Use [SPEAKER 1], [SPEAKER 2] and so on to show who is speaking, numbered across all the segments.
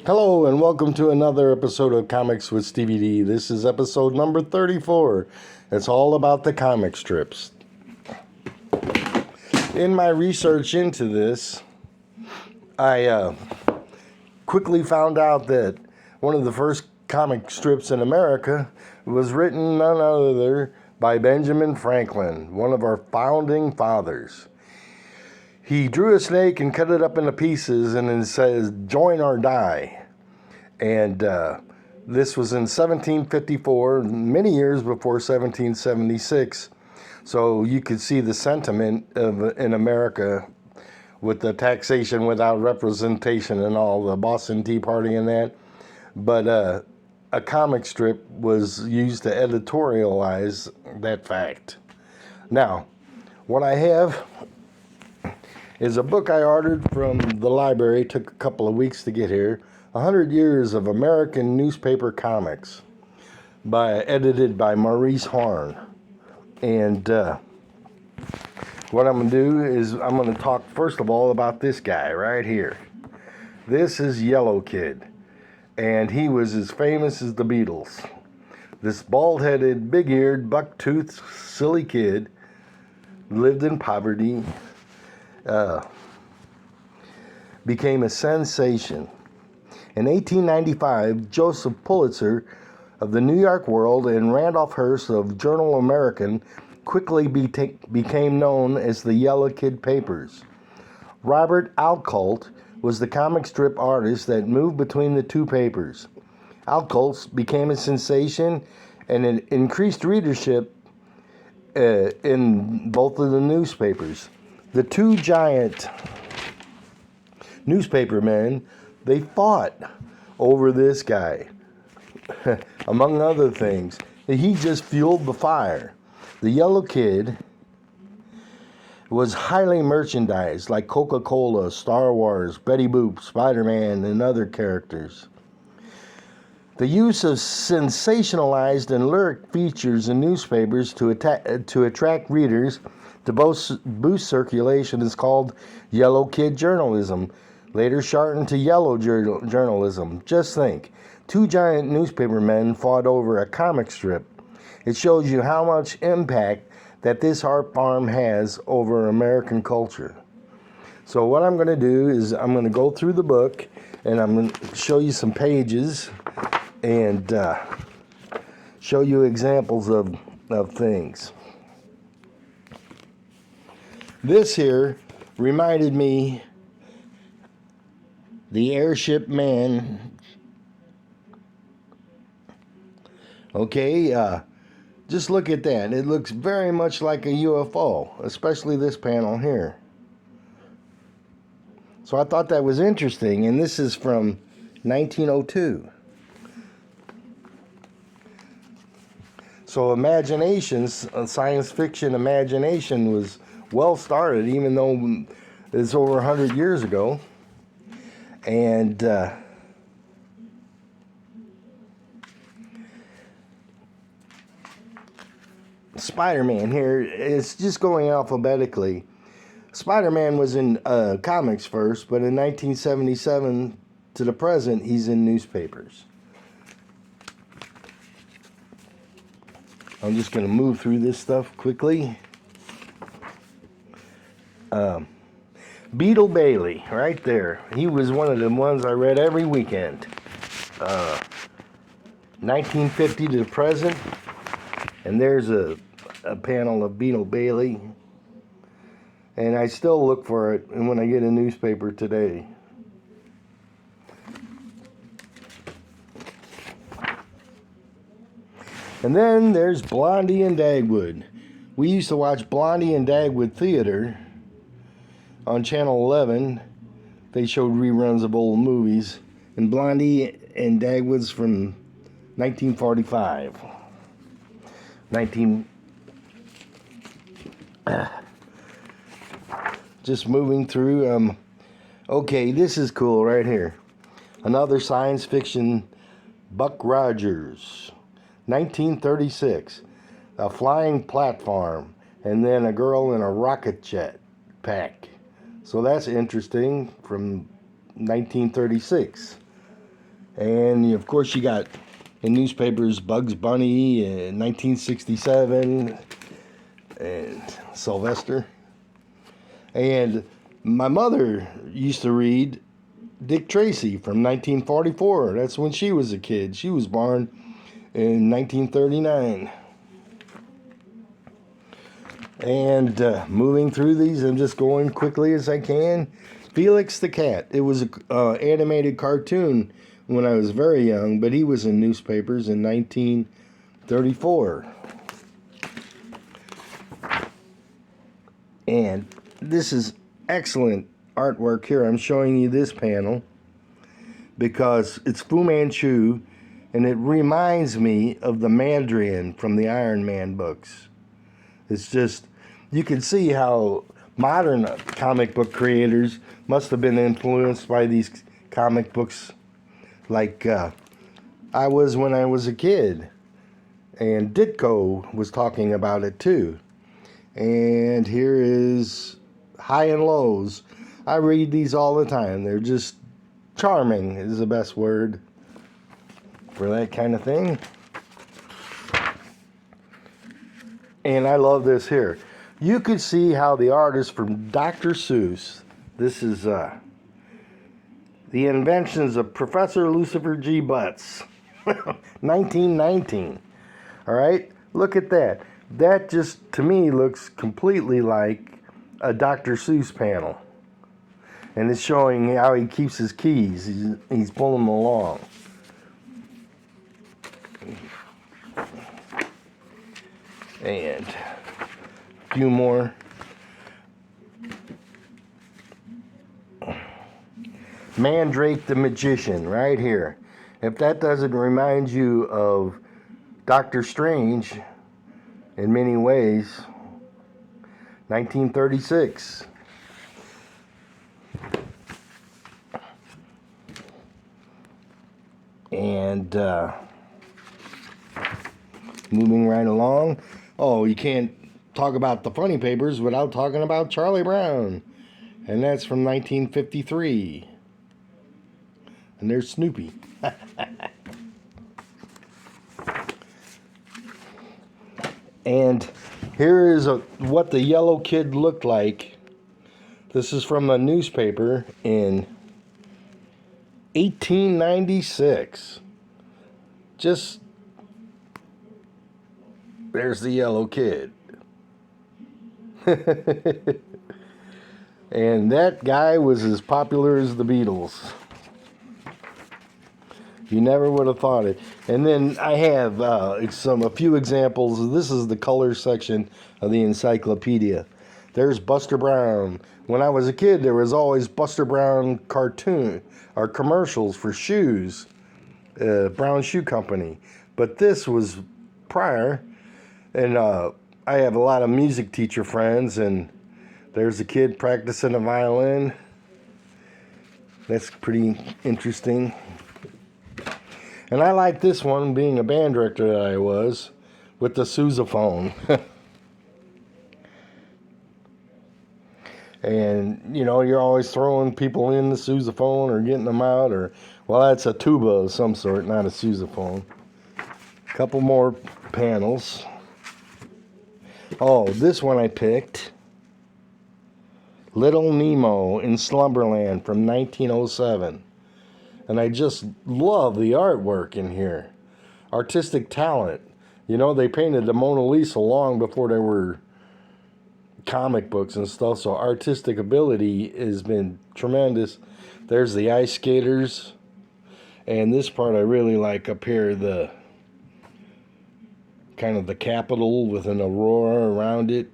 [SPEAKER 1] Hello and welcome to another episode of Comics with Stevey D. This is episode number 34. It's all about the comic strips. In my research into this, I quickly found out that one of the first comic strips in America was written none other by Benjamin Franklin, one of our founding fathers. He drew a snake and cut it up into pieces and it says, "Join or die." And this was in 1754, many years before 1776. So you could see the sentiment in America with the taxation without representation and all, the Boston Tea Party and that. But a comic strip was used to editorialize that fact. Now, what I have is a book I ordered from the library. It took a couple of weeks to get here. 100 Years of American Newspaper Comics, edited by Maurice Horn. And what I'm going to do is I'm going to talk first of all about this guy right here. This is Yellow Kid, and he was as famous as the Beatles. This bald-headed, big-eared, buck-toothed, silly kid lived in poverty, became a sensation. In 1895, Joseph Pulitzer of the New York World and Randolph Hearst of Journal American quickly became known as the Yellow Kid Papers. Robert Alcolt was the comic strip artist that moved between the two papers. Alcolt became a sensation and it increased readership in both of the newspapers. The two giant newspaper men, they fought over this guy, among other things. He just fueled the fire. The Yellow Kid was highly merchandised, like Coca-Cola, Star Wars, Betty Boop, Spider-Man, and other characters. The use of sensationalized and lyric features in newspapers to attract readers to boost circulation is called Yellow Kid journalism, later shortened to yellow journalism. Just think, two giant newspaper men fought over a comic strip. It shows you how much impact that this art form has over American culture. So what I'm going to do is I'm going to go through the book and I'm going to show you some pages and show you examples of things. This here reminded me the Airship Man. Okay, just look at that. It looks very much like a UFO, especially this panel here. So I thought that was interesting, and this is from 1902. So science fiction imagination was well started, even though it's over 100 years ago. And Spider-Man here, it's just going alphabetically. Spider-Man was in comics first, but in 1977 to the present, he's in newspapers. I'm just going to move through this stuff quickly. Beetle Bailey, right there. He was one of the ones I read every weekend. 1950 to the present. And there's a panel of Beetle Bailey. And I still look for it when I get a newspaper today. And then there's Blondie and Dagwood. We used to watch Blondie and Dagwood Theater on Channel 11. They showed reruns of old movies. And Blondie and Dagwood's from 1945. Just moving through. Okay, this is cool right here. Another science fiction, Buck Rogers, 1936. A flying platform, and then a girl in a rocket jet pack. So that's interesting, from 1936. And of course you got in newspapers Bugs Bunny in 1967 and Sylvester. And my mother used to read Dick Tracy from 1944. That's when she was a kid. She was born in 1939. And moving through these, I'm just going quickly as I can. Felix the Cat. It was an animated cartoon when I was very young, but he was in newspapers in 1934. And this is excellent artwork here. I'm showing you this panel because it's Fu Manchu, and it reminds me of the Mandarin from the Iron Man books. It's just, you can see how modern comic book creators must have been influenced by these comic books like I was when I was a kid. And Ditko was talking about it too. And here is High and Lows. I read these all the time. They're just charming is the best word for that kind of thing. And I love this here. You could see how the artist from Dr. Seuss, this is the inventions of Professor Lucifer G. Butts, 1919. All right, look at that. That just, to me, looks completely like a Dr. Seuss panel. And it's showing how he keeps his keys. He's pulling them along. And a few more. Mandrake the Magician, right here. If that doesn't remind you of Doctor Strange in many ways, 1936. And moving right along. Oh, you can't talk about the funny papers without talking about Charlie Brown. And that's from 1953. And there's Snoopy. And here is what the yellow kid looked like. This is from a newspaper in 1896. Just, there's the yellow kid. And that guy was as popular as the Beatles. You never would have thought it. And then I have a few examples. This is the color section of the encyclopedia. There's Buster Brown. When I was a kid, there was always Buster Brown cartoon or commercials for shoes, Brown Shoe Company. But this was prior, and I have a lot of music teacher friends, and there's a kid practicing a violin. That's pretty interesting. And I like this one, being a band director that I was, with the sousaphone. And, you know, you're always throwing people in the sousaphone or getting them out, or, well, that's a tuba of some sort, not a sousaphone. Couple more panels. Oh, this one I picked. Little Nemo in Slumberland from 1907. And I just love the artwork in here. Artistic talent. You know, they painted the Mona Lisa long before there were comic books and stuff, so artistic ability has been tremendous. There's the ice skaters. And this part I really like up here, the kind of the Capitol with an aurora around it.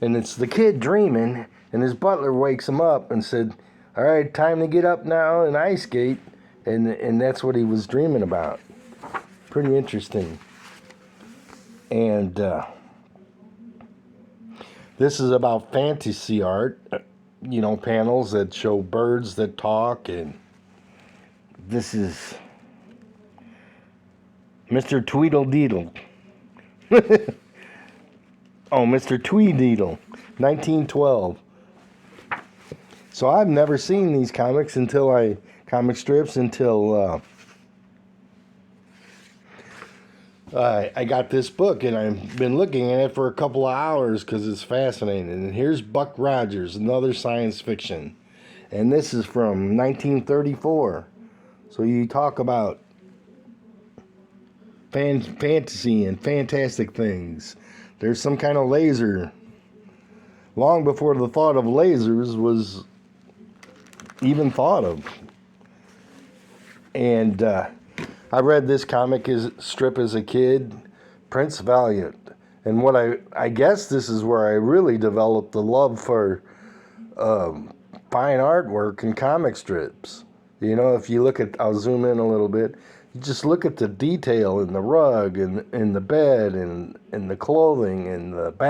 [SPEAKER 1] And it's the kid dreaming, and his butler wakes him up and said, all right, time to get up now and ice skate. And that's what he was dreaming about. Pretty interesting. And this is about fantasy art. You know, panels that show birds that talk. And this is Mr. Tweedledeedle. Oh, Mr. Tweedledeedle, 1912. So I've never seen these comic strips until I got this book and I've been looking at it for a couple of hours because it's fascinating. And here's Buck Rogers, another science fiction. And this is from 1934. So you talk about fantasy and fantastic things. There's some kind of laser. Long before the thought of lasers was even thought of. And I read this comic strip as a kid, Prince Valiant. And what I guess this is where I really developed the love for fine artwork and comic strips. You know, if you look at, I'll zoom in a little bit, you just look at the detail in the rug and in the bed and in the clothing and the